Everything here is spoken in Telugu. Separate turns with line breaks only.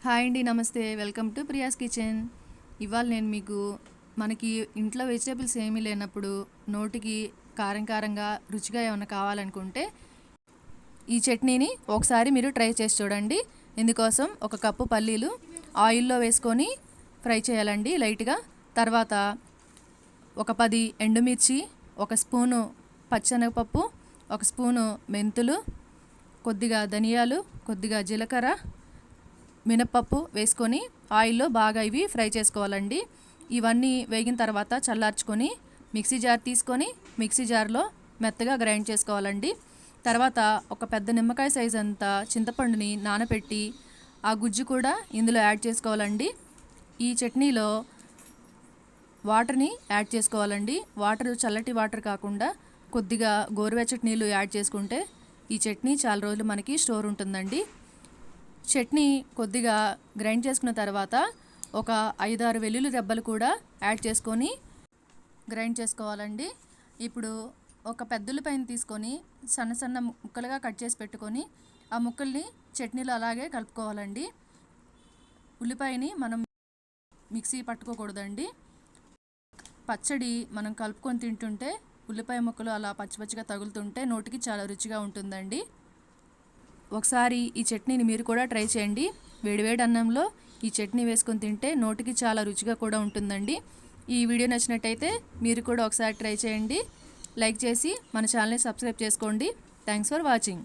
హాయ్ అండి, నమస్తే. Welcome to Priya's kitchen. ఇవాళ నేను మీకు మనకి ఇంట్లో వెజిటేబుల్స్ ఏమీ లేనప్పుడు నోటికి కారం కారంగా రుచిగా ఏమైనా కావాలనుకుంటే ఈ చట్నీని ఒకసారి మీరు ట్రై చేసి చూడండి. ఇందుకోసం ఒక కప్పు పల్లీలు ఆయిల్లో వేసుకొని ఫ్రై చేయాలండి లైట్గా. తర్వాత ఒక 10 ఎండుమిర్చి, ఒక స్పూను పచ్చెనగపప్పు, ఒక స్పూను మెంతులు, కొద్దిగా ధనియాలు, కొద్దిగా జీలకర్ర, మినప్పప్పు వేసుకొని ఆయిల్లో బాగా ఇవి ఫ్రై చేసుకోవాలండి. ఇవన్నీ వేగిన తర్వాత చల్లార్చుకొని మిక్సీ జార్ తీసుకొని మిక్సీ జార్లో మెత్తగా గ్రైండ్ చేసుకోవాలండి. తర్వాత ఒక పెద్ద నిమ్మకాయ సైజ్ అంత చింతపండుని నానబెట్టి ఆ గుజ్జు కూడా ఇందులో యాడ్ చేసుకోవాలండి. ఈ చట్నీలో వాటర్ని యాడ్ చేసుకోవాలండి. వాటర్ చల్లటి వాటర్ కాకుండా కొద్దిగా గోరువెచ్చటి నీళ్ళు యాడ్ చేసుకుంటే ఈ చట్నీ చాలా రోజులు మనకి స్టోర్ ఉంటుందండి. చట్నీ కొద్దిగా గ్రైండ్ చేసుకున్న తర్వాత ఒక 5-6 వెల్లుల్లి రెబ్బలు కూడా యాడ్ చేసుకొని గ్రైండ్ చేసుకోవాలండి. ఇప్పుడు ఒక పెద్దుల్లిపాయని తీసుకొని సన్న సన్న ముక్కలుగా కట్ చేసి పెట్టుకొని ఆ ముక్కల్ని చట్నీలో అలాగే కలుపుకోవాలండి. ఉల్లిపాయని మనం మిక్సీ పట్టుకోకూడదండి. పచ్చడి మనం కలుపుకొని తింటుంటే ఉల్లిపాయ ముక్కలు అలా పచ్చిపచ్చిగా తగులుతుంటే నోటికి చాలా రుచిగా ఉంటుందండి. ఒకసారి ఈ చట్నీని మీరు కూడా ట్రై చేయండి. వేడివేడి అన్నంలో ఈ చట్నీ వేసుకొని తింటే నోటికి చాలా రుచిగా కూడా ఉంటుందండి. ఈ వీడియో నచ్చినట్టయితే మీరు కూడా ఒకసారి ట్రై చేయండి. లైక్ చేసి మన ఛానల్ని సబ్స్క్రైబ్ చేసుకోండి. Thanks for watching.